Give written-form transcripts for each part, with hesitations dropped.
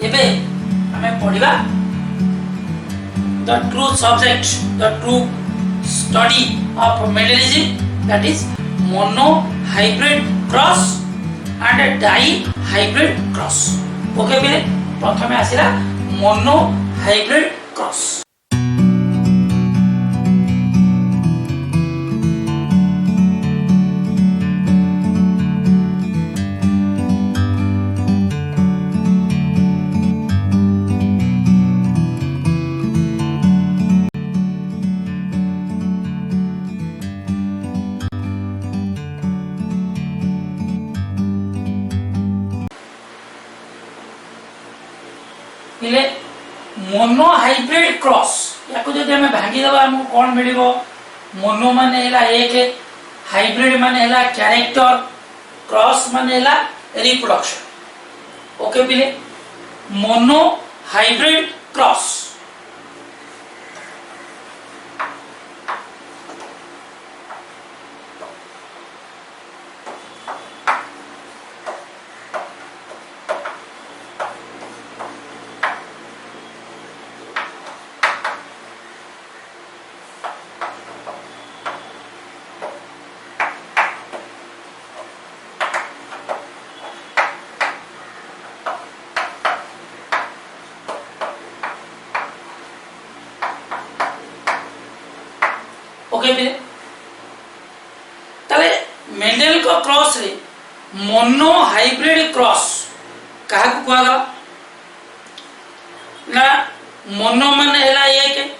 एबे हमें पढ़िबा the true subject, the true study of Mendelism, that is monohybrid cross and dihybrid cross. Okay पिले प्रथमे आसिला monohybrid cross. Monohybrid cross या जदि आम भांगी दबा हमको कौन मिल मोनो माने हैला एक हाइब्रिड माने हैला कैरेक्टर क्रॉस माने हैला रिप्रोडक्शन ओके पिले मोनो हाइब्रिड क्रॉस ताले मेंडेल को क्रॉस रे मोनो हाइब्रिड क्रॉस कहा को कहला ना मोनो माने हैला एक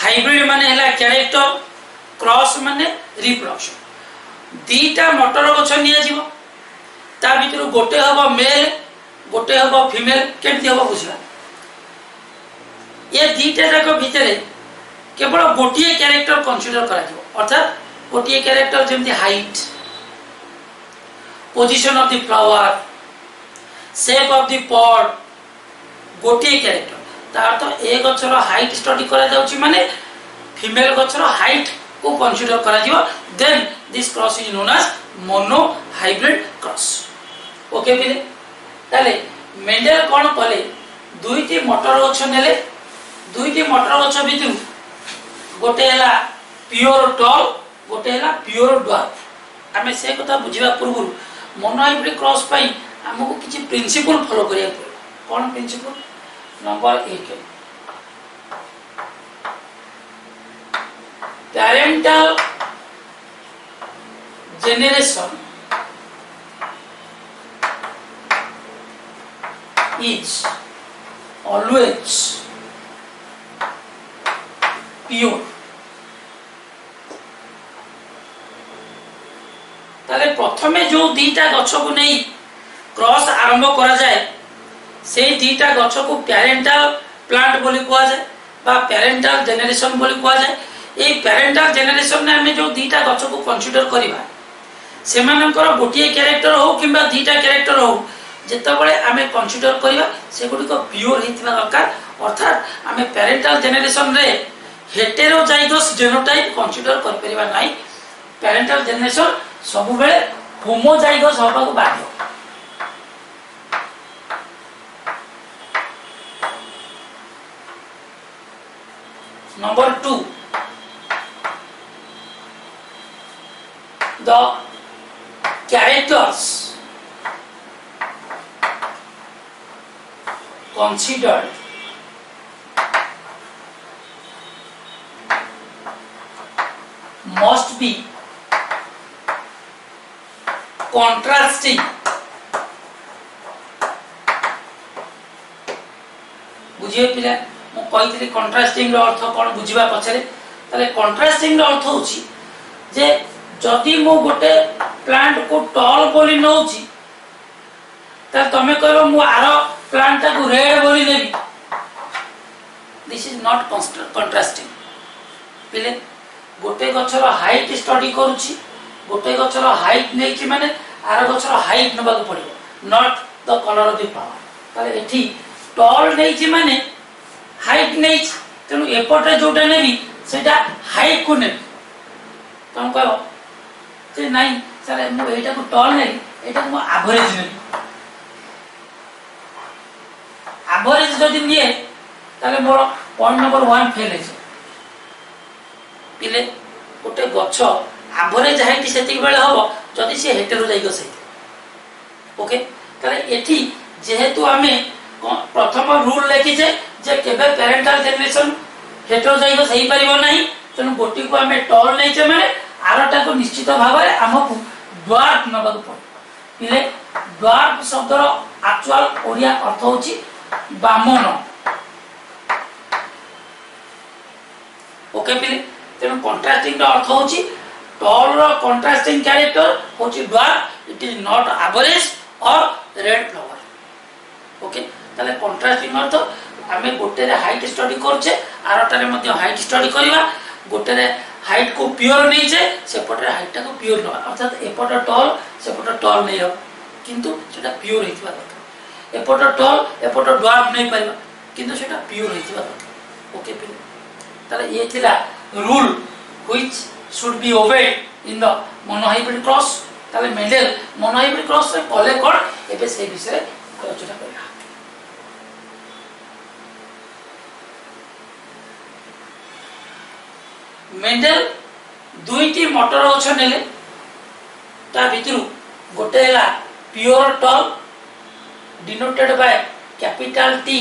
हाइब्रिड माने हैला कैरेक्टर क्रॉस माने रिप्रोडक्शन दीटा मटर गछ निया जीवो ता भीतर गोटे हबो मेल गोटे हबो फीमेल केमती हबो बुझला ये दीटा जाक भीतर केवल गोटे कैरेक्टर कंसीडर करा जीवो अर्थात गोटे कैरेक्टर जेमती height position of the flower shape of the pod गोटे कैरेक्टर तार तो ए गछर हाइट स्टडी करा जाउची माने फीमेल गछर हाइट को कंसीडर करा जीवो then this cross is known as monohybrid cross okay पिले ताले मेंडेल कोन कले दुईटी मटर गछ नेले दुईटी मटर गछ भितरु गोटे हैला प्योर टॉल गोटे हैला प्योर ड्वार्फ आमे से कथा बुझिबा पूर्व मोनोहाइब्रिड क्रॉस पई हमको किछि प्रिंसिपल फॉलो करिया पड़े कोन principle number 1 parental generation is always pure ताले प्रथमे जो दीटा गछ को नहीं क्रॉस आरंभ करा जाए से दीटा गछ को पेरेंटल प्लांट बोली कहा जाए बा पेरेंटल जेनेरेशन बोली कहा जाए ए पेरेंटल जेनेरेशन ने हमें जो दीटा गछ को कंसीडर करिबा से मानकर गोटे कैरेक्टर हो किंबा दीटा कैरेक्टर हो जेतबळे आमे कंसीडर करिबा से गुडी को प्योर हितबा दरकार अर्थात आमे पेरेंटल जेनेरेशन रे हेटेरोजाइगस जेनोटाइप कंसीडर कर परिबा नाही पेरेंटल जेनेरेशन सब बेले होमोजाइगस होबा को बाध्य number 2 the characters considered must be contrasting बुझिए पिला मु कहितली कंट्रास्टिंग रो अर्थ कोन बुझिबा पछरे तले कंट्रास्टिंग रो अर्थ होची जे जदि मु गोटे प्लांट को टॉल बोली नउची त तमे कहबो मु आरो प्लांट को रेड बोली नेबी दिस इज नॉट कंट्रास्टिंग पिले गोटे गछर हाइट स्टडी करूची गोटे गछर हाइट नेची माने आरो गछर हाइट नबा को पड़िबो not the colour of the flower ताले एठी टॉल नेची माने हाइट नेची तनु एपटे जोटा नेबी सेटा हाइट को नेबी तम कहबो जे नाही सर मु एटा को टॉल नै एटा को एवरेज नै एवरेज जदि निए ताले मोर पॉइंट नंबर 1 फेल है पिले गोटे गछ एवरेज हाइट सेतिक बेले हबो जदि से हेटेरोजाइगस है ओके ताले एठी जेहेतु आमे प्रथम रूल लेखिजे जे केबे पेरेंटल जनरेशन हेटेरोजाइगस हेई परिबो नाही तेणु गोटी को आमे टॉल नै जे माने आरटा को निश्चित भाव में आमको ड्वार्फ नबाक पड़े पिले ड्वार्फ शब्दर एक्चुअल ओडिया अर्थ होची बामन ओके पिले तेणु कंट्रास्टिंग अर्थ होची टॉल रो कंट्रास्टिंग कैरेक्टर होची dwarf it is not average और रेड फ्लावर ओके ताले कंट्रास्टिंग अर्थ आमे गोटे रे हाइट स्टडी करछे आरटा रे मध्ये हाइट स्टडी करबा गोटे रे हाइट को प्योर नहीं जे सेपटे हाइट को प्योर न अर्थात एपटे टॉल सेपटे टॉल नहीं हो किंतु सेटा प्योर हेतिबा दरकार एपटे टॉल एपटे ड्वार्फ नहीं परबा किंतु सेटा प्योर हेतिबा दरकार ओके पिले ताले ये थिला rule which should be obeyed in the monohybrid cross ताले मेंडेल मोनोहाइब्रिड क्रॉस रे कले कोन एबे से विषय आलोचना करला मेंडेल दुईटी मोटर गछ नेले ता भितरु गोटे हला pure tall denoted by capital T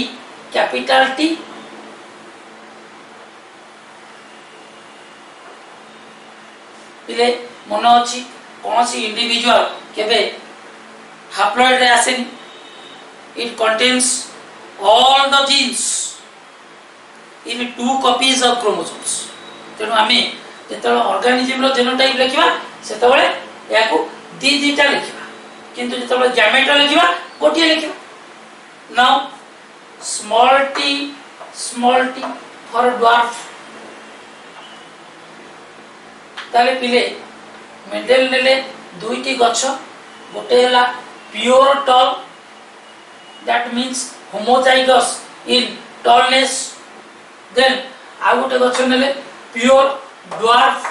पिले मन अछि कोनसी इंडिविजुअल केबे हैप्लॉइड रे आसेनी it contains all the genes in 2 copies of chromosomes तेणु आमे जेतबे ऑर्गेनिज्म रो जीनोटाइप लिखिबा सेतबे याकू दीटा लिखिबा किंतु जेतबे गैमेटा लिखिबा गोटिए लिखिबा now small T for dwarf ताले पिले मेंडेल नेले दुईटी गछ गोटे हला pure tall that means homozygous in tallness then आ गोटे गछ नेले प्योर ड्वार्फ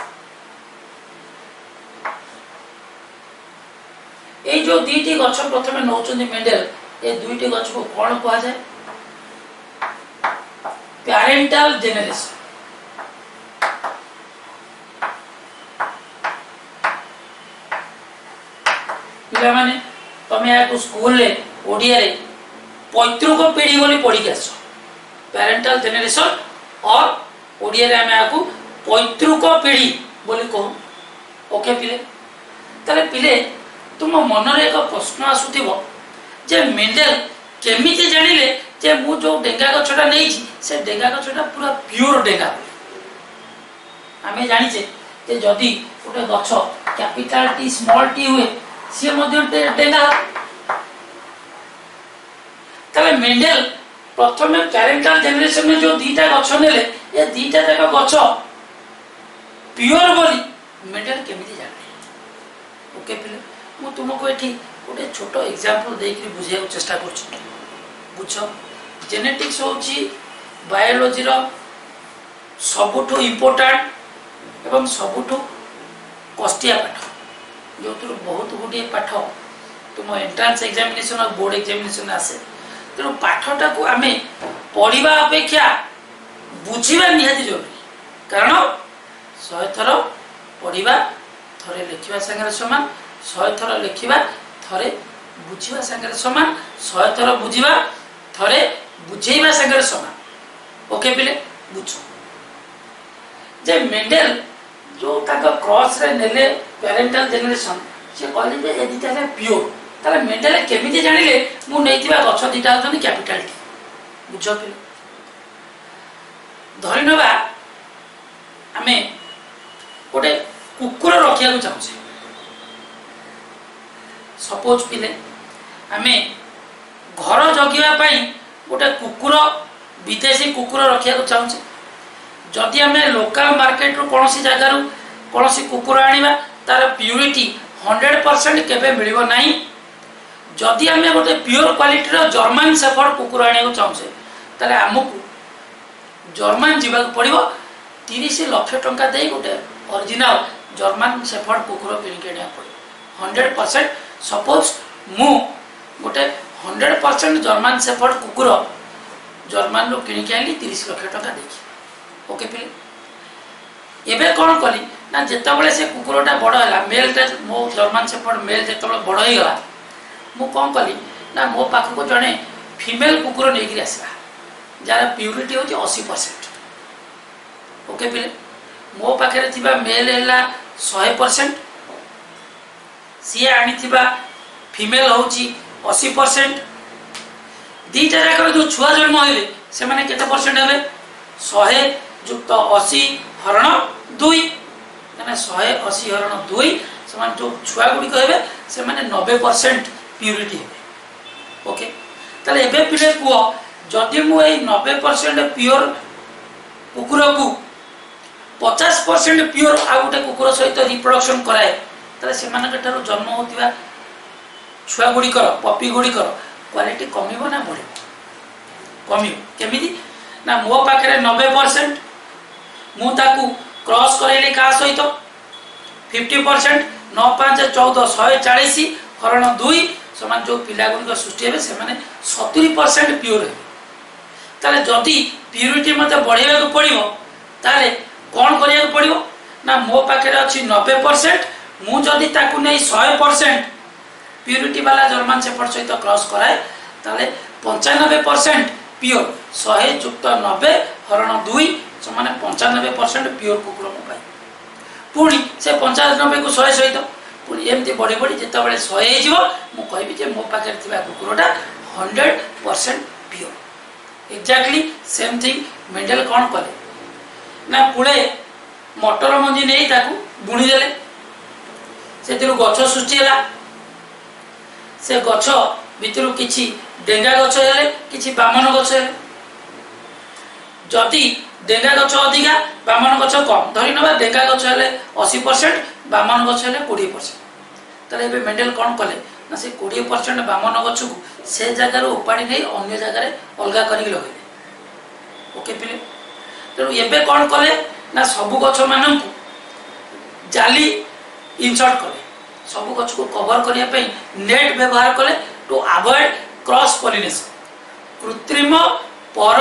ए जो दीटी गछ प्रथमे नौचंदी मेंडेल ए दुईटी गछ को कोन कहा जाय पेरेंटल जेनेरेशन पिला माने तमे आ स्कूल रे ओडिया रे पैतृक पीढ़ी बोली पढ़ी के आसो पेरेंटल जेनेरेशन और ओडिया रे हमें आकू पैतृक पीढ़ी बोली कहू ओके पिले ताले पिले तुम मन रे एक प्रश्न आसुथिबो जे मेंडेल केमिति जानिले जे मु जो डेंगा गछटा नै छी से डेंगा गछटा पूरा प्योर डेंगा आमे जानि जे जदी ओटे गछ कैपिटल टी स्मॉल टी हुए से मध्ये डेंगा ताले मेंडेल प्रथमे पेरेंटल जनरेशन में जो दीटा गछ नेले ए दीटा जाक गछ प्योर बोली मेंडेल केमिति जाने ओके पिले मु तुमको एठी गोटे छोटो एग्जांपल देकरी बुझाय चेष्टा करछि बुझो जेनेटिक्स होछि बायोलॉजी रो सबुठो इंपोर्टेंट एवं सबुठो कष्टिया पाठ जो बहुत गुडी पाठ तुम एंट्रांस एग्जामिनेशन और बोर्ड एग्जामिनेशन आसे तेणु पाठटा को आमे पढ़िबा अपेक्षा बुझिबा निहाती जरूरी कारण 100 थर पढ़िबा थरे लिखिबा संगे समान 100 थर लिखिबा थरे बुझिबा संगे समान 100 थर बुझिबा थरे बुझेइबा संगे समान ओके पिले बुझो जे मेंडेल जो ताका क्रॉस रे नेले पेरेंटल जनरेशन से कहले जे यदि ताले प्योर ताले मेंडेल केमिति जानिले मु नैतिबा गछ दिटा होतनी कैपिटल टी बुझो पिले धरिनबा आमे गोटे कुकुर रखिया को चाहछे सपोज पिले आमे घर जगिबा पई गोटे कुकुर विदेशी कुकुर रखिया को चाहछे जदि आमे लोकल मार्केट रो कोनसी जगह रो कोनसी कुकुर आनिबा तार प्यूरिटी 100% केबे मिलिबो नाही जदि आमे गोटे प्योर क्वालिटी रो जर्मन शेफर्ड कुकुर आनिया को चाहछे ताले हमकु जर्मन जीवा पड़िबो 30 लाख टंका दे गोटे ओरिजिनल जर्मन शेफर्ड कुकुर किनिके आनिया पड़िबो 100% सपोज मु गोटे 100% जर्मन शेफर्ड कुकुर जर्मान रू किणिक आनी 30 लाख टका देखी। ओके पिले एबे कौन कली ना जिते से कुकुरटा बड़ है मेलटा मो जर्मान शेफर्ड मेल जिते बड़ हो गला मु कौन कली ना मो पाखक जड़े फीमेल कुकुर नहीं आसला जार प्यूरिटी हूँ 80%। ओके पिले मो पाखे मेल है 100%, सी आनी फीमेल हूँ 80%। दीटा जाकर जो छुआ जन्म होले से माने केते परसेंट हेबे 100 युक्त 80 हरण 2 माने 180 हरण 2 से माने जो छुआ गुडी कहबे से माने 90% प्यूरिटी हेबे। ओके ताले एबे पिले को जदि मु ए 90% प्योर कुकुर को 50% प्योर आ गोटे कुकुर सहित रिप्रोडक्शन कराए ताले से माने केटारो जन्म होतिबा छुआ गुडी कर पपी गुडी कर क्वालिटी कमिबो ना बढ़िबो कमिबो केमिति ना मो पाखरे 90% मु ताकू क्रॉस करैले का सहित 50% 9 5 14 140 हरण 2 समान जो पिला गुडी सृष्टि हेबे से माने 70% प्योर हेबे। ताले जदी प्यूरिटी मते बढ़ेबा को पड़िबो ताले कोन करिया को पड़िबो ना मो पाखरे अछि 90% मु जदी ताकू नै 100% प्यूरिटी वाला जर्मन शेफर्ड सहित क्रॉस कराए ताले 95% प्योर 100 युक्त 90 हरण 2 समान 95% प्योर कुकुर मो पाई पुणी से 95 को 100 सहित पुणी एमती बढ़ी बढ़ी जिते बड़े 100 हो मु कहबी जे मो पाखे कुकुरटा 100% pure. Exactly same thing Mendel कौन कले ना पुणे मटर मंजी नहीं ताकू बुणी देले से गछ सृष्टि है से गछ भितर किछि डेंगा गछ हेले किछि बामन गछ हेले जदि डेंगा गछ अधिका बामन गछ कम धरि नबा डेंगा गछ हेले 80% बामन गछ हेले 20%। ताले एबे मेंडेल कोन कले ना से 20% बामन गछ को से जगह रो उपाड़ी नै अन्य जगह रे अलगा करी लगेले। ओके पिले तेणु एबे कोन कले ना सबु गछ मानन जाली इंसर्ट कले सबु गछ को कवर करिया पई नेट व्यवहार कले टू अवॉइड क्रॉस पॉलिनेशन कृत्रिम पर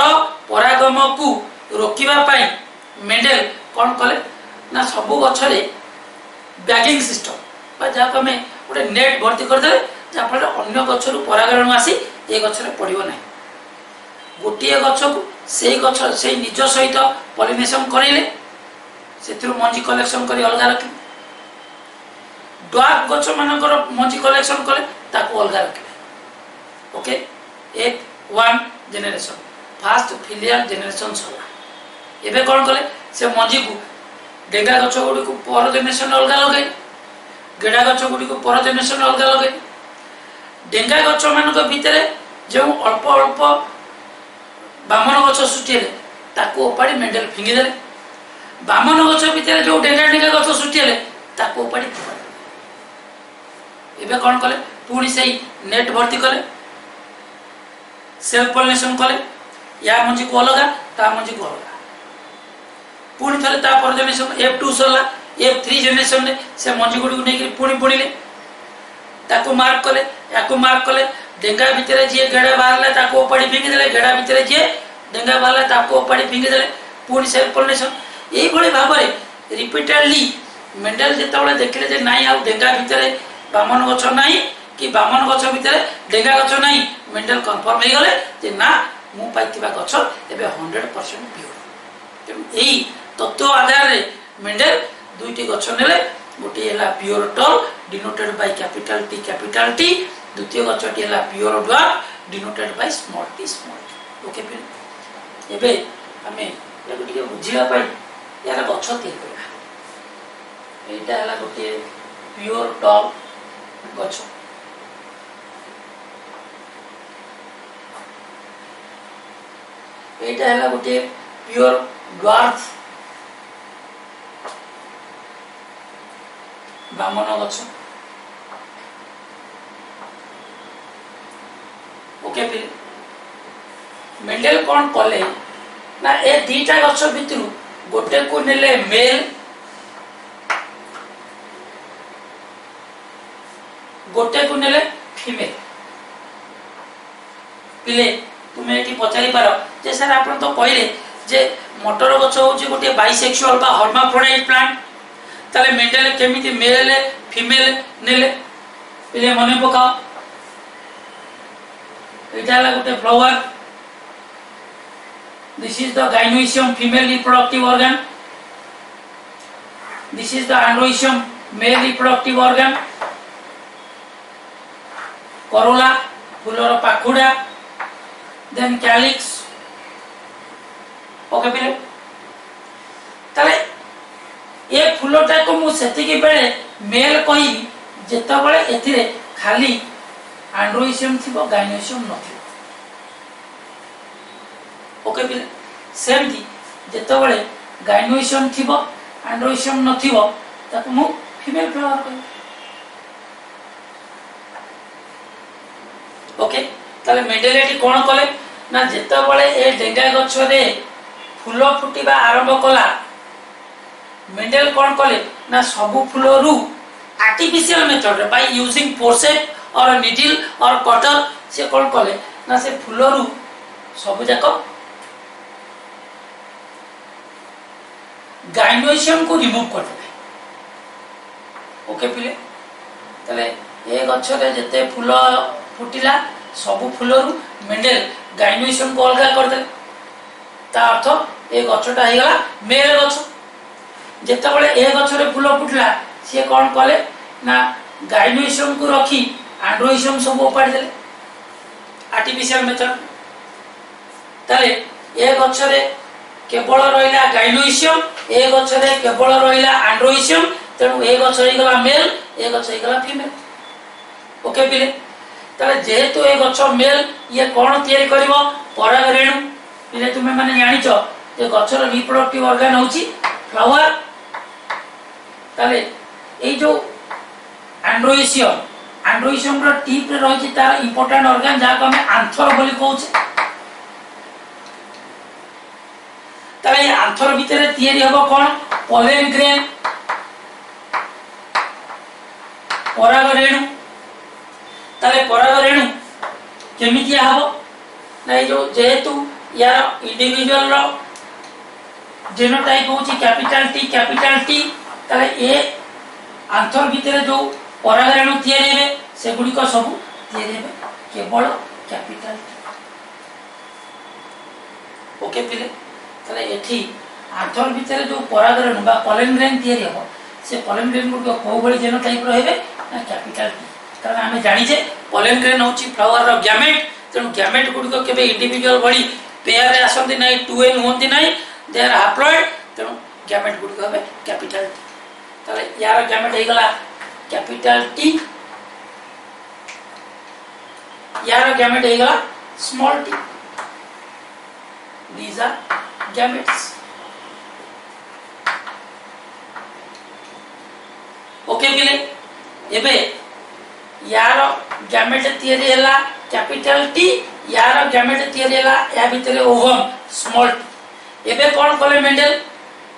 परागम को रोकिबा पई मेंडेल कोन कले ना सबु गछ रे बैगिंग सिस्टम बा जा को हमें गोटे नेट भर्ती कर दे जा फल अन्य गछ रु परागण आसी ए गछ रे पड़िबो नै गोटिए गछ को सेई गछ सेई निज सहित पॉलिनेशन करेले सेथिरु मंजी कलेक्शन करी अलगा रखि ड्वार्फ गछ मानकर मंजी कलेक्शन कले ताको अलगा रखिले। ओके एक one generation fast filial generation सला एबे कोन कले से मंजी को डेगा गछ गुडी को पर जेनेरेशन अलगा लगे गेडा गछ गुडी को पर जेनेरेशन अलगा लगे डेंगा गछ मानक भितरे जो अल्प अल्प बामन गछ सृष्टि हेले ताको उपाड़ी मेंडेल फिंगी देले बामन गछ भितरे जो डेंगा डेंगा गछ सृष्टि हेले ताको उपाड़ी एबे कोन कले पुणी से नेट भर्ती कले सेल्फ पॉलिनेशन कले या मंजी को अलगा ता मंजी को अलगा पुणी थले ता पर जेनेरेशन F2 सरला F3 जेनेरेशन ने से मंजी गुडी को नेकी पुणी पुणीले ताको मार्क कले याको मार्क कले डेंगा भितरे जे गेडा बाहरला ताको उपाड़ी फिंगी देले गेडा भितरे जे डेंगा बाहरला ताको उपाड़ी फिंगी देले पुणी सेल्फ पॉलिनेशन एई भली भाबरे रिपीटेडली मेंडेल जेतबळे देखिले जे नाही आ डेंगा भितरे बामन गछ नाही कि बामन गछ भितरे डेंगा गछ नाही मेंडेल कन्फर्म हो गले जे ना मु पाइतिबा गछ एबे 100% प्योर। तेणु एई तत्व आधार रे मेंडेल दुईटी गछ नेले गोटे हला pure tall denoted by capital T द्वितीय गछटी हला pure dwarf denoted by small T. Okay फिर एबे हमें याको टिके बुझिया पाई यार गछ तीन करबा एटा हला गोटे प्योर टॉल गछ एटा हला गोटे प्योर ड्वार्फ बामन गछ। ओके फिर मेंडेल कौन कले ना ए दीटा गछ भितरु गोटे को नेले मेल गोटे को नेले फीमेल पिले तुम्हें ये पचारि पार जे सर आप तो कहले जे मटर गछ हूँ गोटे बाइसेक्सुअल बा हर्माफ्रोडाइट प्लांट ताले मेंडेल केमिति मेल फीमेल नेले पिले मन पकाओ एटा ला गोटे flower this is the gynoecium female reproductive organ this is the androecium male reproductive organ corolla फूलर पाखुड़ा देन कैलिक्स ओके पिले ताले ए फूलटा को मु सेतिकी बेले मेल कहि जेता बेले एथिरे खाली एंड्रोइशियम थिबो गाइनोइशियम नथिबो ओके पिले सेमती जेता बेले गाइनोइशियम थिबो एंड्रोइशियम नथिबो ताको मु फीमेल फ्लावर कहि ओके ताले मेंडेलिटी कोन कले ना जेता बेले ए डेंगा गछ रे फूल फुटिबा आरंभ कला मेंडेल कौन कले ना सबु फूलरू artificial method by using forcep और निडल और कटर से कौन कले ना से फूलरू सब जाक गाइनोइशियम को रिमूव कर देबे ओके पिले तले ए गछरे जते फूल फुटिला सबु फूलरू मेंडेल गाइनोइशियम को अलग कर दे ता अर्थ ए गछटा हे गला मेल गछ जेतेबेले ए गछरे फूल फुटला सी कौन कले ना गाइनोइशियम को रखी एंड्रोइशियम सब उपाड़ देले आर्टिफिशियल मेथड ताले ए गछरे केवल रहिला गाइनोइशियम ए गछरे केवल रहिला एंड्रोइशियम तेणु ए गछ हे गला मेल ए गछ हे गला फीमेल ओके पिले ताले जेहेतु ए गछ मेल ये कौन तयारी करिवो पराग रेणु पिले तुमे माने जानिचो जे गछर रिप्रोडक्टिव ऑर्गन होची फ्लावर ताले ए जो एंड्रोइशियम रो टिप रे रही तार इंपोर्टेंट ऑर्गन जा को हमें आंथर बोली कहउछे ताले आंथर भितरे तयारी हबो कोन पोलन ग्रेन पराग रेणु ताले पराग रेणु केमिति हबो ना ए जो जेहेतु यार इंडिविजुअल रो जीनोटाइप होची कैपिटल टी ताले ए आंथर भितरे जो पराग रेणु तयारी हेबे से गुडी को सब तयारी हेबे केवल कैपिटल ओके पिले ताले एठी आंथर भितरे जो पराग रेणु बा पोलन ग्रेन तयारी हेबो से पोलन ग्रेन गुडी को बळी जीनोटाइप रो हेबे ना कैपिटल टी कारण हमें जानि जे पोलन ग्रेन होची फ्लावर रो गैमेट तेणु गैमेट गुडी को केबे इंडिविजुअल बळी पेयर रे आसंती नै 2n होंती नै दे आर हैप्लॉइड तेणु गैमेट गुडी को हेबे कैपिटल टी ताले यार गैमेट हे गला कैपिटल टी यार गैमेट हे गला small T these are gametes okay पिले एबे यार गैमेट तयारी हैला कैपिटल टी यार गैमेट तयारी हैला या भितरे ओवम स्मॉल टी एबे कोन कले मेंडेल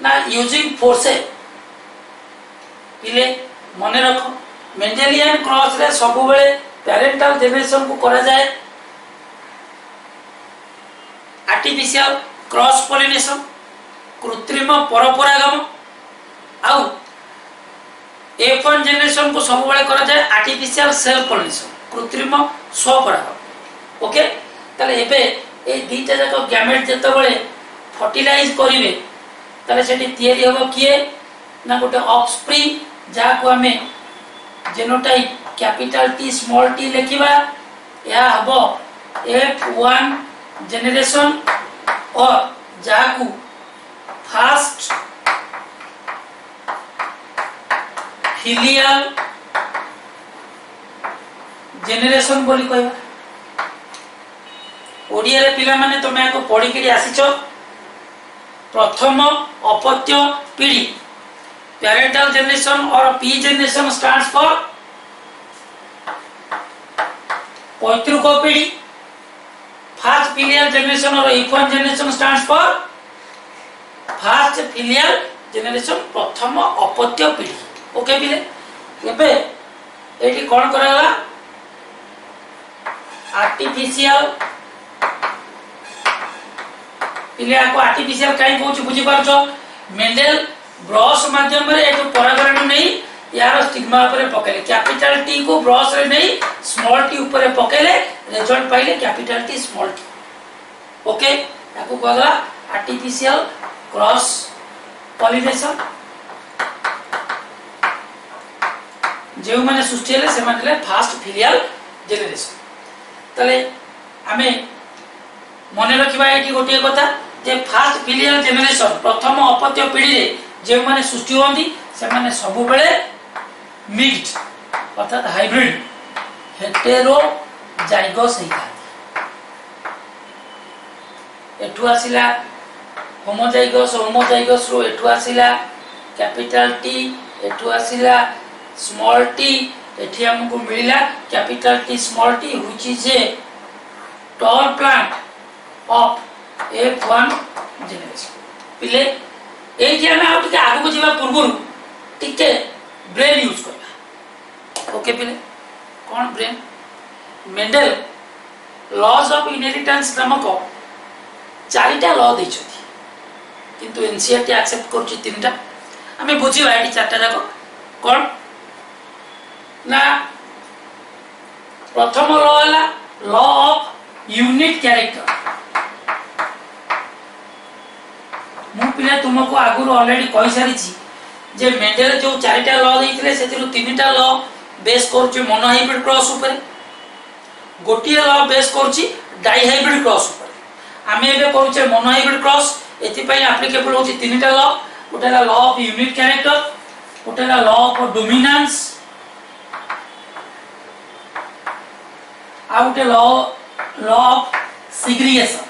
ना यूजिंग फोर्सेप पिले मने रखो मेंडेलियन क्रॉस रे सब बेले पेरेंटल जनरेशन को करा जाए आर्टिफिशियल क्रॉस पॉलिनेशन कृत्रिम परपरागम आउ F1 जनरेशन को सब बेले करा जाए आर्टिफिशियल सेल्फ पॉलिनेशन कृत्रिम स्वपरागम ओके ताले एबे ए दीटा जाक गैमेट जते बेले फर्टिलाइज करिवे ताले सेठी तयारी होबो किए ना गोटे ऑफस्प्रिंग जा को हमें genotype capital T small T लिखिबा या हबो F1 जनरेशन और जा को फर्स्ट फिलियल जनरेशन बोली कहबा ओडिया रे पिला माने तमे को पढी के आसीचो प्रथम अपत्य पीढ़ी पेरेंटल जनरेशन और पी जनरेशन स्टैंड्स फॉर पैतृक पीढ़ी फर्स्ट फिलियल जनरेशन और F1 generation stands for first filial generation प्रथम अपत्य पीढ़ी ओके पिले एबे एठी कोन कराला आर्टिफिशियल पिले आपको आर्टिफिशियल कहीं कहूँ बुझी पारछ मेंडेल ब्रश माध्यम रे एठो परागण नहीं यार स्टिग्मा ऊपर पकेले कैपिटल टी को ब्रश रे नहीं स्मॉल टी ऊपर पकेले रिजल्ट पाइले capital T small T okay याको कहला आर्टिफिशियल क्रॉस पॉलिनेशन जो माने सृष्टि हेले से माने फास्ट फिलियल जेनेरेशन तले आमे मने रखिबा एठी गोटे कथा जे फास्ट फिलियल जेनेरेशन प्रथम अपत्य पीढ़ी रे जे माने सृष्टि होंदी से माने सब बेले मिक्स्ड अर्थात हाइब्रिड हेटेरो जाइगस हेता एठु आसिला होमोजाइगस रो एठु आसिला कैपिटल टी एठु आसिला स्मॉल टी एठी हमको मिलिला capital T small T which is a tall plant of F1 generation पिले ए जे हम आउट के आगु को जीवा पूर्व टिके ब्रेन यूज करबा ओके पिले कौन ब्रेन मेंडल लॉज ऑफ इनहेरिटेंस नामक चारिटा लॉ दै छथि किंतु एनसीईआरटी एक्सेप्ट करछि तीनटा हमें बुझिबा एटी चारटा जाको कोन ना प्रथम लॉ हला लॉ ऑफ यूनिट कैरेक्टर मु पिला तुमको आगुर ऑलरेडी कहि सारी छी जे मेंडेल जो चारिटा लॉ दैथिले सेतिरु तीनटा लॉ बेस करछि मोनो हाइब्रिड क्रॉस ऊपर गोटिए लॉ बेस करछि डाई हाइब्रिड क्रॉस ऊपर आमे एबे करूचे मोनो हाइब्रिड क्रॉस एति पई एप्लीकेबल होछि तीनटा लॉ गोटेला लॉ ऑफ यूनिट कैरेक्टर गोटेला लॉ ऑफ डोमिनेंस आउट लॉ ऑफ सेग्रीगेशन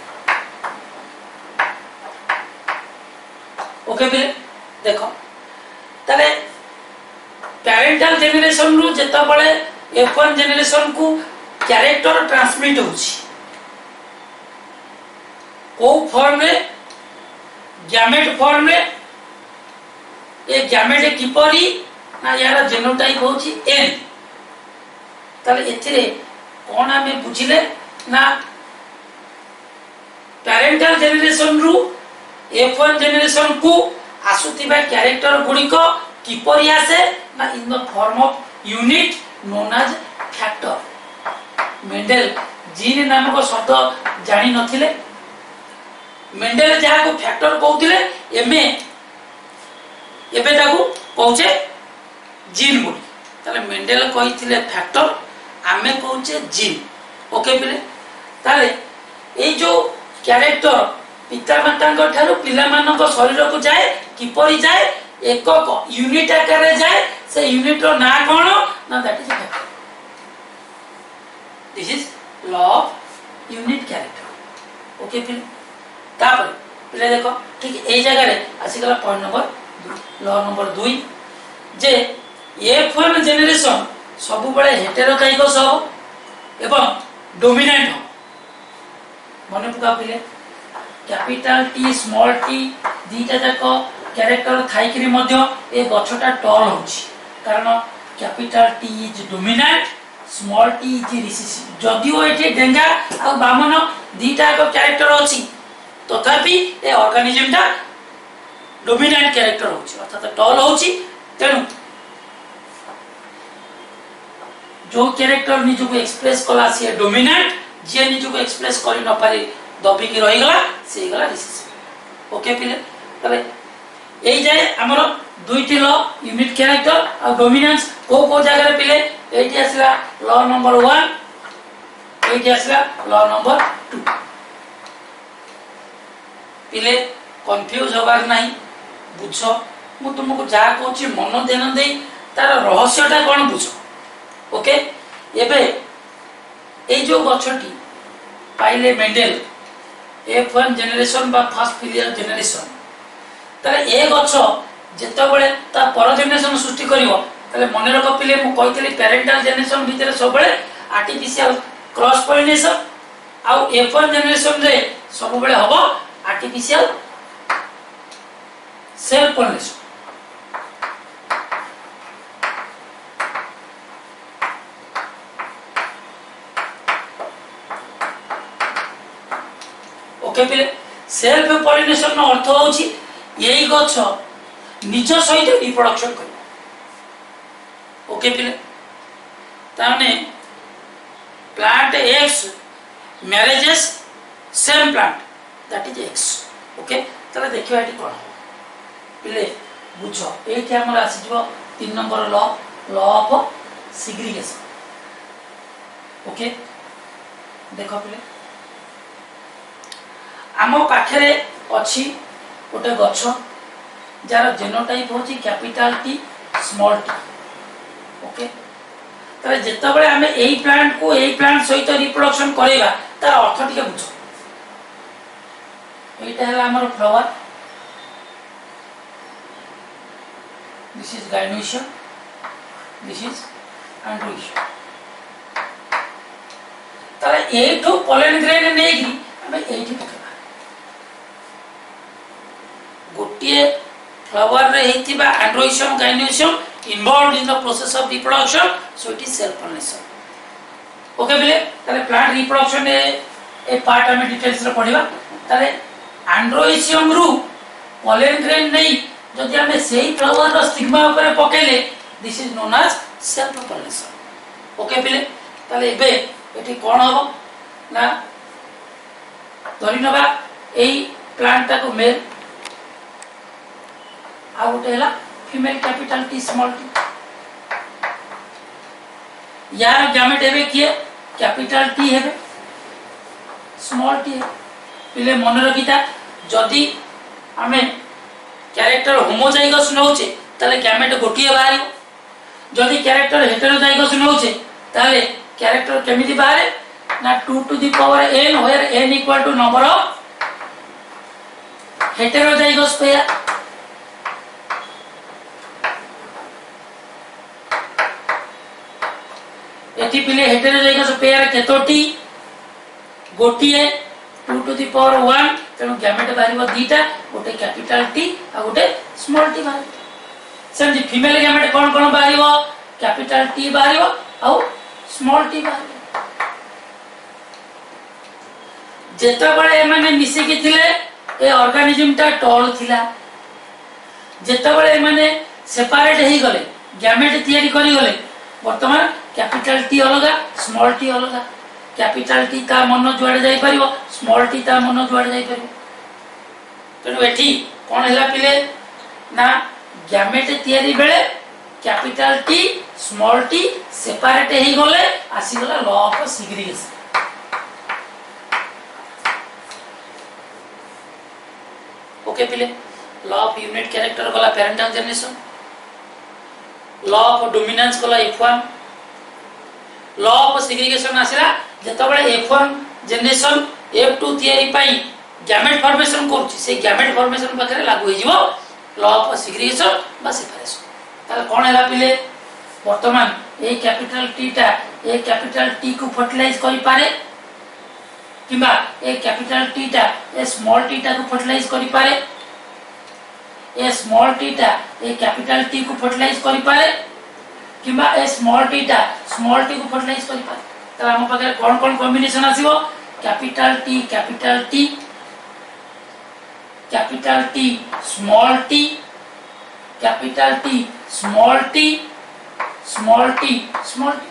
ओके फिर देखो तले पेरेंटल जेनरेशन रु जेता बळे F1 जेनरेशन को कैरेक्टर ट्रांसमिट होछि को फॉर्म रे गैमेट फॉर्म रे ए गैमेट किपरी ना यार जेनोटाइप होछि N तले एथिरे कोन हमें बुझिले ना पेरेंटल जेनरेशन रु F1 जेनरेशन को आसुतिबा कैरेक्टर गुडी को किपरि आसे ना in the form of unit known age factor Mendel gene नामक शब्द जानि नथिले मेंडेल जहा को फैक्टर कहउतिले एबे ताकू कहउचे जीन गुडी ताले मेंडेल कहिथिले फैक्टर आमे कहउचे जीन ओके पिले ताले ए जो कैरेक्टर पिता माता ठारू पिला मानक शरीर को जाए किपरि जाए एक यूनिट आकार रे जाए से यूनिट रो ना कोन ना that is factor this is law of unit character okay फिर तापर पिले देखो ठीक ए जगह रे आसी गला पॉइंट नंबर लॉ नंबर 2 जे F1 जेनरेशन सब बळे हेटेरोजाइगस हो एवं डोमिनेंट हो मने पुका पिले कैपिटल टी स्मॉल टी दीटा जाको कैरेक्टर थाइकरी मध्य ए गछटा टॉल होछि कारण capital T is dominant small T is recessive जदियो एठी डेंगा आ बामन दीटा को कैरेक्टर होछि तथापि ए ऑर्गेनिज्म टा डोमिनेंट कैरेक्टर होछि अर्थात टॉल होछि तेनु जो कैरेक्टर निजु को एक्सप्रेस कला से डोमिनेंट जे निजु को एक्सप्रेस करि न पारि दबी की रही गला से गला रिसेसिव ओके पिले तबे एई जाय हमर दुईटी लॉ यूनिट कैरेक्टर और डोमिनेंस को जगह रे पिले एठी आसला लॉ नंबर 1 एठी आसला लॉ नंबर 2 पिले कंफ्यूज होबार नाही बुझो मु तुमको जा कहूची मन ध्यान दे तार रहस्यटा कोन बुझो ओके एबे ए जो गछटी पाइले मेंडेल F1 जेनरेशन बा फास्ट फिलियल जेनरेशन ताले ए गछ जेते बळे ता पर जेनरेशन सृष्टि करिवो ताले मने रख पिले मु कहितली पेरेंटल जेनरेशन भितर सब बळे आर्टिफिशियल क्रॉस पॉलिनेशन आ F1 जेनरेशन रे सब बळे हबो आर्टिफिशियल सेल्फ पॉलिनेशन ओके पिले सेल्फ पॉलिनेशन अर्थ होची यही गछ निज सहित रिप्रोडक्शन कर। ओके पिले ताने plant x marriages same plant that is x. Okay ताले देखिबा एटी कोन पिले बुझ एठी हमर आसी जबो 3 number law of segregation. Okay देखो पिले आम पाखे अच्छी गोटे गछ जार जेनोटाइप होची capital T small T. Okay तारे जेतबेले आमे एई प्लांट को एई प्लांट सहित रिप्रोडक्शन करेबा तार अर्थ टिके बुझ। एटा हला हमर flower, this is gynoecium, this is androecium. तारे एठो पोलन ग्रेन नेगी आमे एठी पकेबा गोटे फ्लावर रे हेतिबा androecium gynoecium involved in the process of reproduction, so it is self pollination. Okay बिले ताले प्लांट रिप्रोडक्शन ए पार्ट हमें डिटेल्स रे पढिबा ताले एंड्रोसियम रु पोलन ग्रेन नै जदि हमें सेही फ्लावर रो स्टिग्मा ऊपर पकेले this is known as self pollination. Okay बिले ताले एबे एठी कोन हबो ना धरिनबा एई प्लांट ता को मेल आ उठेला female capital T small T. यार गैमेट हेबे किए कैपिटल टी हेबे स्मॉल टी है। पिले मन रखिता जदि आमे कैरेक्टर होमोजाइगस नउचे ताले गैमेट गोटिए बाहरियो, जदि कैरेक्टर हेटेरोजाइगस नउचे ताले कैरेक्टर केमिति बाहरे ना 2 to the power n where n equal to number of heterozygous pair। एठी पिले heterozygous pair केतोटी गोटिए 2 to the power 1 तेनु गैमेट बारिबो दीटा गोटे कैपिटल टी आ गोटे स्मॉल टी बारि। सेमि फीमेल गैमेट कोन कोन बारिबो कैपिटल टी बारिबो आ स्मॉल टी बारिबो। जेता बळे माने मिसे कि थिले ए ऑर्गेनिज्म ता टॉल थिला, जेता बळे माने सेपरेट हेई गले गैमेट तयारी करी गले वर्तमान कैपिटल टी अलगा स्मॉल टी अलगा। कैपिटल टी ता मन जुआडे जाई परिबो स्मॉल टी ता मन जुआडे जाई परिबो। तेनु एठी कोन हैला पिले ना गैमेट तयारी बेले capital T small T separate हेई गले आसी गला लॉ ऑफ सिग्रीगेशन। ओके पिले लॉ ऑफ यूनिट कैरेक्टर गला parental generation, law of dominance गला F1, लॉ ऑफ सिग्रीगेशन आसिला जेतबेले F1 जनरेशन F2 तयारी पई गैमेट फॉर्मेशन करछि से गैमेट फॉर्मेशन पाखरे लागू होई जिवो लॉ ऑफ सिग्रीगेशन बा सेपरेशन। ताले कोन हैला पिले वर्तमान ए कैपिटल टी ता ए कैपिटल टी को फर्टिलाइज करि पारे किबा ए कैपिटल टी ता ए स्मॉल टी ता को फर्टिलाइज करि पारे, ए स्मॉल टी ता ए कैपिटल टी को फर्टिलाइज करि पारे किबा ए स्मॉल टी ता स्मॉल टी को फर्टिलाइज करि पारे। त हम पाखे कोन कोन कॉम्बिनेशन आसीबो capital T capital T capital T small T capital T small T small T small T.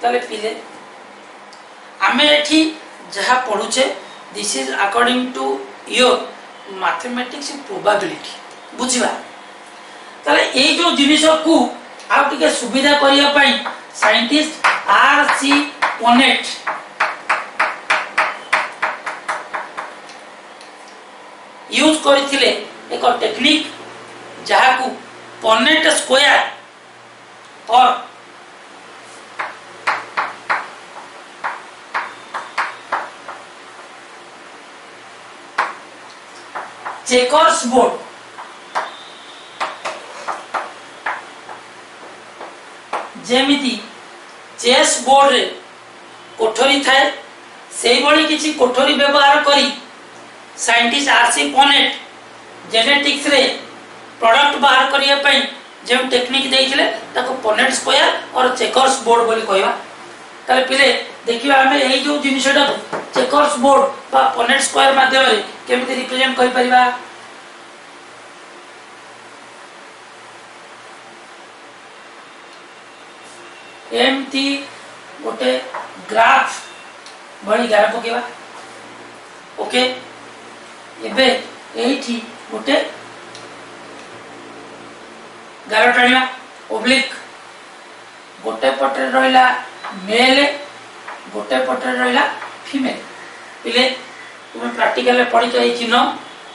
ताले पिले आमे एठी जहा पढुचे this is according to your mathematics probability बुझिबा। ताले ए जो जिनिस को आ टिके सुविधा करिया पई साइंटिस्ट R.C. पोनेट यूज करथिले एक टेक्निक जहा को पोनेट स्क्वायर और चेकर्स बोर्ड जेमिति चेस बोर्ड रे कोठरी थाए से बड़ी किसी कोठरी व्यवहार करी साइंटिस्ट R.C. पोनेट जेनेटिक्स रे प्रोडक्ट बाहर करिया पई जे टेक्निक देइथिले ताको पोनेट स्क्वायर और चेकर्स बोर्ड बोली कहबा। ताले पिले देखिए आम यही जो जिनटा चेकर्स बोर्ड बा पनेट स्क्वायर माध्यम केमिति रिप्रेजेंट कर परिबा। एमती गोटे ग्राफ भली गार पकेबा। ओके एबे एठी गोटे गार टाणिबा ओब्लिक गोटे पटे रहिला मेल गोटे पटे रहिला फीमेल। पिले तुम प्रैक्टिकल पढ़ी तो चिन्ह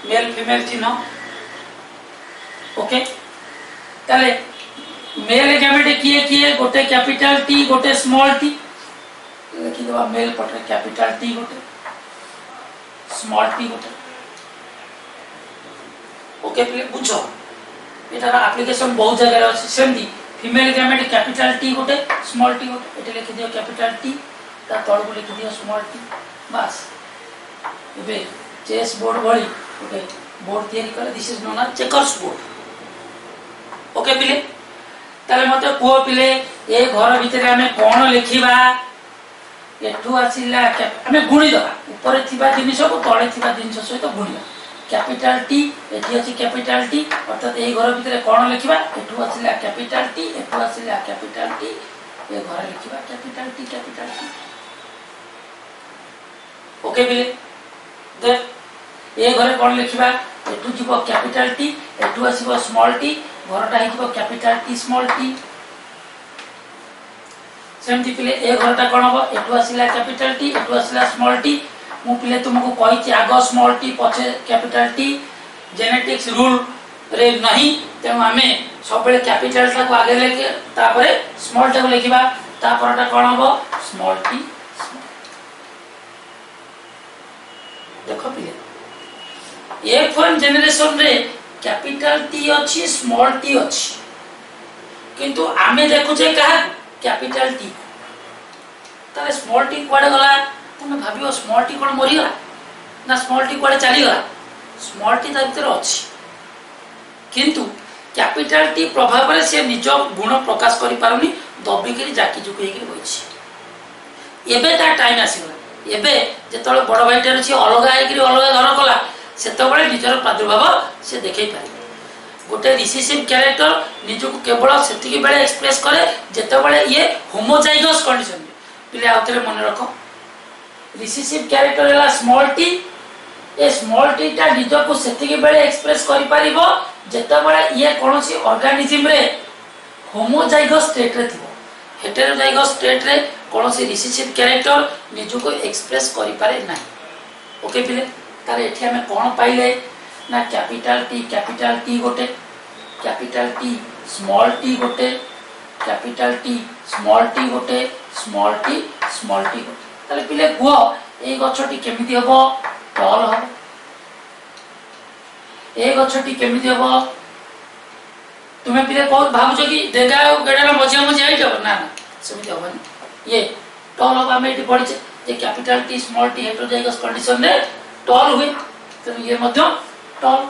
मेल फीमेल चिन्ह। ओके ताले मेल गैमेट किए किए गोटे कैपिटल टी गोटे स्मॉल टी लिखि दबा। मेल पटे कैपिटल टी गोटे स्मॉल टी गोटे। ओके पिले बुझो एटार एप्लीकेशन बहुत जगह अछि। सेमती फीमेल गैमेट कैपिटल टी गोटे स्मॉल टी गोटे एटे लिखि दियो कैपिटल टी ता तळ को लिखि दियो स्मॉल टी बस। एबे चेस बोर्ड भली गोटे बोर्ड तयारी करे this is known as checkers board. Okay पिले ताले मते को पिले ए घर भितर हमें कोन लिखिबा एठू आसिला हमें गुणी दबा ऊपर थिबा जिनिस को तळे थिबा जिनिस सहित गुणिबा। कैपिटल टी एठी अछि कैपिटल टी अर्थात ए घर भितर कोन लिखिबा एठू आसिला कैपिटल टी एठू आसिला कैपिटल टी ए घर लिखिबा capital T capital T. Okay पिले दे ए घरे कोन लिखिबा एठू जिवो कैपिटल टी एठू आसीबो स्मॉल टी घरटा हिजो कैपिटल टी स्मॉल टी। सेमती पिले ए घरटा कोन हो एठू आसिला कैपिटल टी एठू आसिला स्मॉल टी। मु पिले तुमको कहिछि आगो स्मॉल टी पछे कैपिटल टी जेनेटिक्स रूल रे नहीं तेणु आमे सब बेले कैपिटल टा को आगे लेके तापरे स्मॉल टा को लिखिबा तापरटा कोन हो स्मॉल टी। देखो पिले F1 जनरेशन रे कैपिटल टी अच्छी स्मॉल टी अच्छी किंतु आमे देखुचे कहा कैपिटल टी ताले स्मॉल टी कुआडे गला तुम भाबियो स्मॉल टी कोन मरि गला ना स्मॉल टी कुआडे चली गला स्मॉल टी ता भीतर अच्छी किंतु कैपिटल टी प्रभाव रे से निज गुण प्रकाश करि पारुनी दबी के जाकी जुकी के होइछि। एबे ता टाइम आसी गला एबे जेतले बड़ भाईटार छी अलगा आइकरी अलगा घर कला सेतबेले निजर प्रादुर्भाव से देखै पारे। गोटे रिसेसिव कैरेक्टर निजको केवल सेतिकी बेले एक्सप्रेस करे जेतबेले ये होमोजाइगस कंडीशन में। पिले आउतरे मन रखो रिसेसिव कैरेक्टर हला small T A small T ता निजको सेतिकी बेले एक्सप्रेस करि परिबो जेतबेले ये कोनोसी ऑर्गेनिज्म रे होमोजाइगस स्टेट रे थिबो। हेटेरोजाइगस स्टेट रे कोनोसी रिसेसिव कैरेक्टर निजको एक्सप्रेस करि पारे नै। ओके पिले तारे एठी हमें कोन पाइले ना कैपिटल टी गोटे कैपिटल टी स्मॉल टी गोटे कैपिटल टी स्मॉल टी गोटे स्मॉल टी गोटे। ताले पिले कुओ ए गछटी केमिति हबो टॉल हबो ए गछटी केमिति हबो तुमे पिले बहुत भाबुछ कि डेगा गेडार मझिया मझिया आइ जब ना ना सेमिति हबनी ये टॉल हबो। हमें एठी पढिछे जे capital T small T heterozygous condition रे टॉल हुए तो ये मध्य टॉल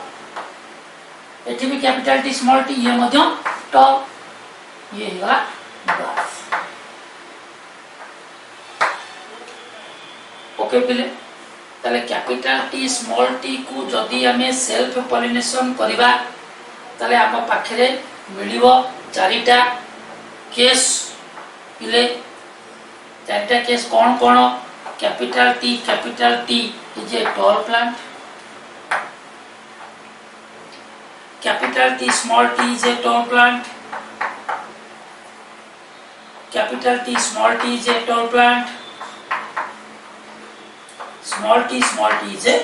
एठी भी कैपिटल टी स्मॉल टी ये मध्य टॉल ये होगा बस। ओके पिले ताले कैपिटल टी स्मॉल टी को जदी हमें सेल्फ पॉलिनेशन करबा ताले आप पाखरे मिलिबो चारिटा केस। पिले चारिटा case cone cone capital T is a tall plant capital T small t is a tall plant capital T small t is a tall plant small t is a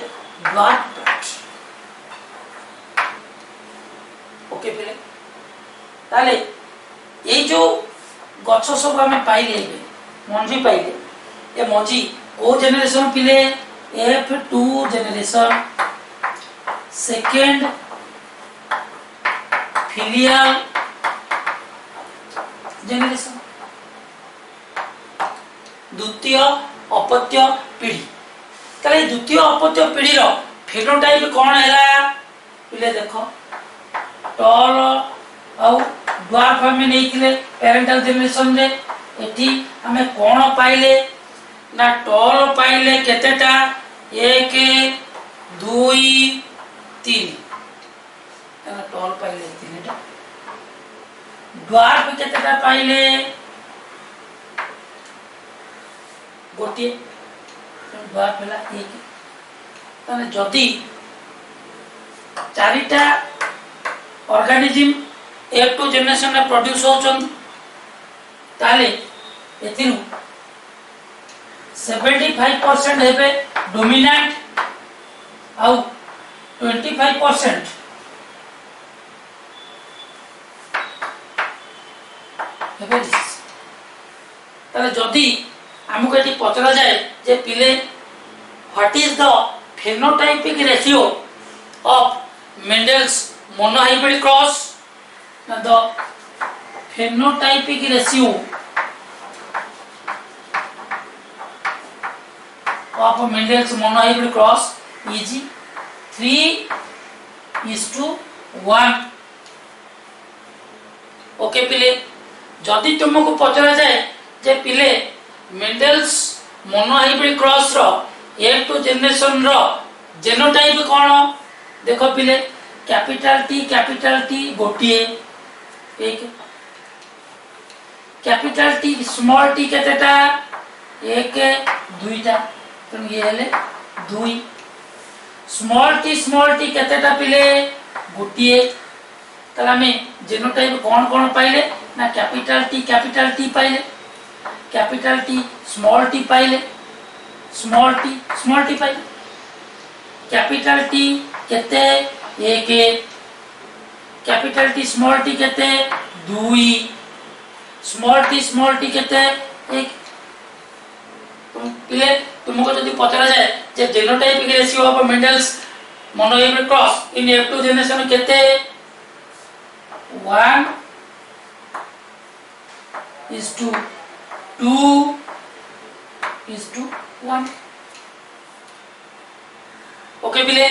dwarf plant। Okay फिर ताले ये जो गछ सब हमें पाइले मंजी पाइले ये मंजी को जनरेशन पिले F2 generation second filial generation द्वितीय अपत्य पीढ़ी। ताले द्वितीय अपत्य पीढ़ी रो फेनोटाइप कोन हैला पिले देखो टॉल आउ ड्वार्फ हमें नैथिले पेरेंटल जनरेशन रे एठी हमें कोन पाइले ना टॉल पाइले केतेटा 1 2 3 ताना टॉल पाइले 3टा ड्वार्फ केतेटा पाइले गोटे ड्वार्फ हला 1 ताने जदी 4टा ऑर्गेनिज्म A2 जनरेशन में प्रोड्यूस होचन ताले एथिनु 75% हेबे डोमिनेंट आउ 25% हेबे रिसेसिव। ताले जदी हमको एटी पचरा जाए जे पिले what is the phenotypic ratio of Mendel's monohybrid cross the phenotypic ratio of Mendel's monohybrid cross is 3:1। Okay पिले जदि तुमको पचरा जाए जे पिले मेंडेल्स मोनोहाइब्रिड क्रॉस रो A2 जनरेशन रो जेनोटाइप कौन देखो पिले कैपिटल T गोटिए एक कैपिटल टी स्मॉल टी केतेटा 1 2टा तुम ये हेले 2 स्मॉल टी केतेटा पिले गोटिए तला में जेनोटाइप कौन पाइले ना कैपिटल टी पाइले कैपिटल टी पाइले स्मॉल टी पाइले कैपिटल टी केते 1 कैपिटल टी स्मॉल टी कहते 2 स्मॉल टी कहते 1। तुमको यदि पचरा जाए जे genotypic ratio of Mendel's monohybrid cross in F2 generation कहते 1:2:1। ओके बिले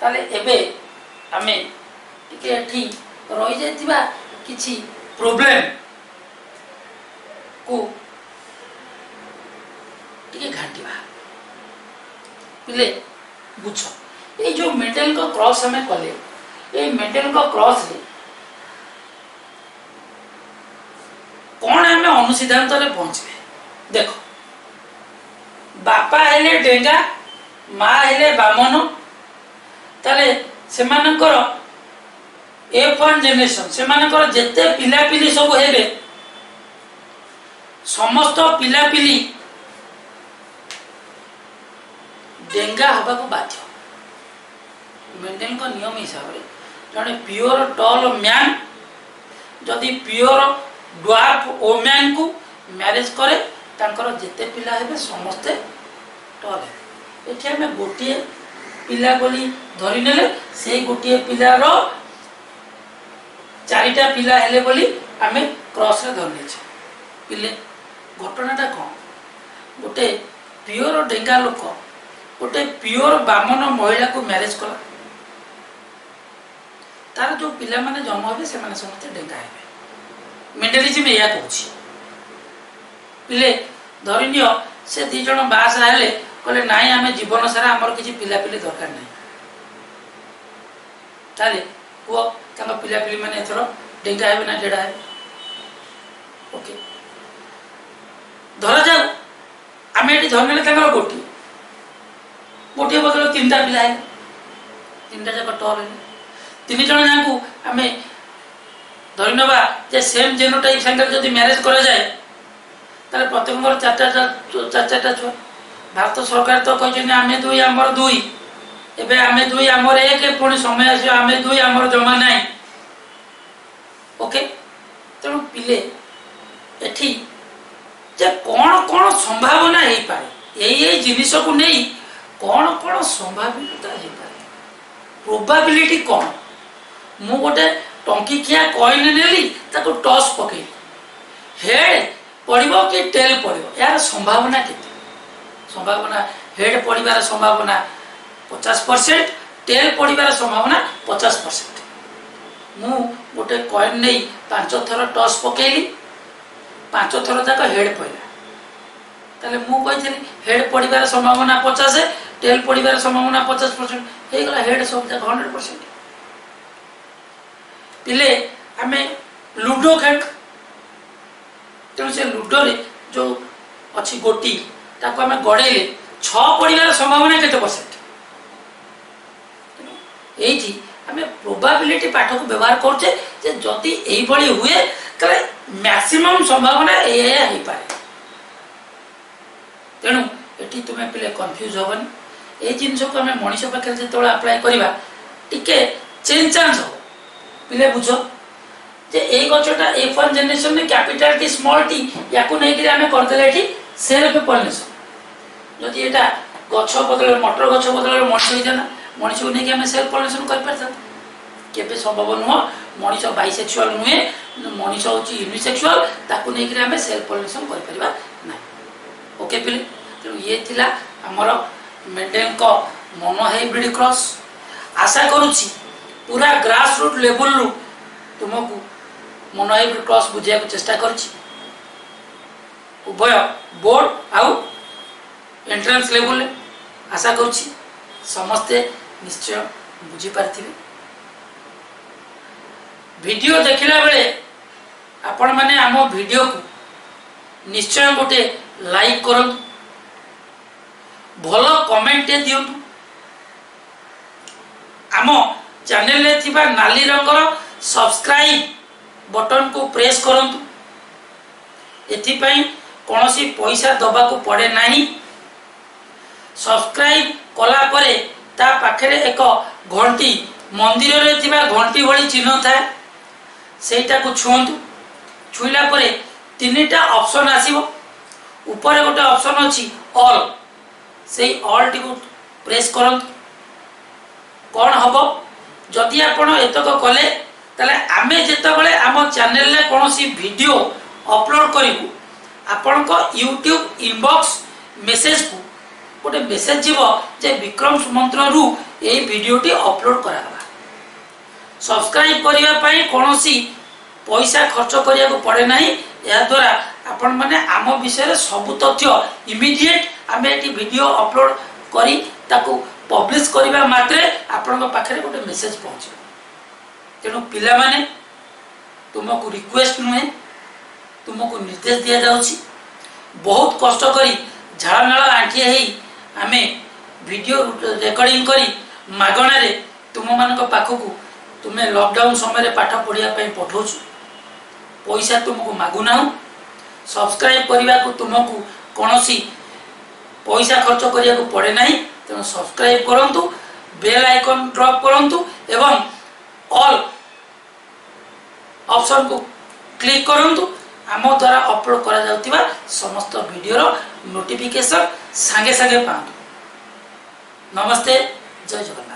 ताले एबे हमें टी रही जाइतिबा किछि प्रॉब्लम को टिके घाटिबा पिले बुझ ए जो मेंडल को क्रॉस हमें कले ए मेंडल को क्रॉस रे कौन हमें अनुसिद्धांत रे पहुंचबे देखो बापा हेले डेंगा माँ हेले बामन ताले सेमानकर F1 जनरेशन सेमानकर जेते पिलापिली सब हेबे समस्त पिलापिली डेंगा हबा को बाध्य। मेंडेल को नियम हिसाब रे जने प्योर टॉल मैन जदि प्योर ड्वार्फ वुमेन को मैरिज करे तांकर जेते पिला हेबे समस्ते टॉल हेबे। एठी हमें गोटिए पिला बोली धरि नेले से गोटिए पिला रो 4टा पिला हेले बोली आमे क्रॉस रे धरले छ पिले घटनाटा कौन गोटे प्योर डेंगा लोक गोटे प्योर बामन महिला को मैरिज कला तार जो पिला माने जन्म हेबे से माने समस्त डेंगा हेबे। मेंडेलिज्म या कहछि पिले धरिनियो से 2 जण बास हेले कहले नाई आमे जीवन सारा हमर किछि पिला पिली दरकार नै ताले को तांका पिला पिली माने एथरो डेंगा हेबे ना डेडा हेबे। ओके धरा जाऊ आमे एटी धरनेले तांका गोटी बदल 3टा पिला है 3टा जाक टॉल है 3 जण जाकू आमे धरिनबा जे सेम जेनोटाइप संगे जदी मैरिज करा जाए ताले प्रत्येकଙ୍କର 4टा छुआ भारत सरकार तो कहछन आमे 2 हमर 2 एबे आमे 2 हमर 1 पुणी समय आसी आमे 2 हमर जमा नाही। ओके तेणु पिले एठी जे कौन संभावना हे पारे यही जिनिस को नहीं कौन संभाविता हे पारे प्रोबेबिलिटी कौन मु गोटे टंकी खिया कॉइन नेली ताको टॉस पके हेड पड़िबो कि टेल पड़िबो यार संभावना केते संभावना हेड पड़िबार संभावना 50% टेल पड़िबार संभावना 50%। मु गोटे कॉइन नहीं 5 थर टॉस पकेली 5 थर तक हेड पड़ा ताले मु कहिथली हेड पड़िबार संभावना 50, टेल पड़िबार संभावना 50%, हे गला हेड सब जक 100%। पिले आमे लूडो खेल, तेणु से लूडो रे जो अच्छी गोटी ताको आमे गड़ेले 6 पड़िबार संभावना केते परसेंट, एठी आमे प्रोबेबिलिटी पाठ को व्यवहार करछे जे जति एई भली हुए तले मैक्सिमम संभावना ए हे पारे। तेणु एठी तुमे पिले कंफ्यूज होबनी, ए जिंस को आमे मनीष पाखे जेतोला अप्लाई करबा टिके चेंज चांस हो। पिले बुझो जे ए गछटा F1 जनरेशन ने कैपिटल टी स्मॉल टी याकू नै कि आमे कर देले एठी सेल्फ पॉलिनेशन। जदि एटा गछ बदल मटर गछ बदल मनीष होई जाना, मनीष को नै कि आमे सेल्फ पॉलिनेशन कर परता केबे संभव नुह। मनीष बाइसेक्सुअल नुहे, मनीष होची यूनिसेक्सुअल, ताकू नै कि आमे सेल्फ पॉलिनेशन कर परबा नै। ओके पिले, तो ये थिला हमर मेंटेन को मोनो हाइब्रिड क्रॉस। आशा करूची पूरा ग्रास रूट लेवल रु तुमको मोनो हाइब्रिड क्रॉस बुझिया को चेष्टा करची। उभय बोर्ड आउ एंट्रेंस लेवल आशा करूची समस्ते निश्चय बुझी पारथिबे। वीडियो देखिला बेले आपण माने आम वीडियो को निश्चय गोटे लाइक करंतु, भलो कमेंट दियंतु, आम चैनल रे थिबा नाली रंगर सब्सक्राइब बटन को प्रेस करंतु। एथि पई कोनोसी पैसा दबा को पड़े नाही। सब्सक्राइब कला परे ता पाखरे एक घंटी मंदिर रे थिबा घंटी भली चिन्ह थाए, सेटा को छुंतु। छुइला परे तीनटा ऑप्शन आसीबो। ऊपर गोटे ऑप्शन अछि ऑल, सेई ऑल टी को प्रेस करंतु। कोन हबो जदि आपण एतक कले तले आमे जेतबेले आम चैनल रे कोनोसी वीडियो अपलोड करिवु आपण को YouTube इनबॉक्स मेसेज को गोटे मेसेज जीवो जे विक्रम सुमंत्र रु ए वीडियोटी अपलोड कराबा। सब्सक्राइब करिया पई कोनोसी पैसा खर्च करिया को पड़े नाही। या द्वारा आपण माने आम विषय सब तथ्य इमीडिएट आमे एटी वीडियो अपलोड करी ताको पब्लिश करिबा मात्रे आपण पाखरे गोटे मेसेज पहुंचे। तेणु पिला माने तुमको रिक्वेस्ट नुहे, तुमको निर्देश दिया जाउची। बहुत कष्ट करी झाड़नाळ आंठिए हेई आमे वीडियो रिकॉर्डिंग करी मागणा रे तुम मानक पाखकू तुमे लॉकडाउन समय रे पाठ पढ़िया पई पठौछु। पैसा तुमको मागु ना। सब्सक्राइब करिया को तुमको कोनोसी पैसा खर्च करिया को पड़े नाही। तेणु सब्सक्राइब करंतु, बेल आइकन ड्रॉप करंतु एवं ऑल ऑप्शन को क्लिक करंतु। आम द्वारा अपलोड करा जाउतिबा समस्त वीडियो रो नोटिफिकेशन संगे संगे पांतु। नमस्ते, जय जगन्नाथ।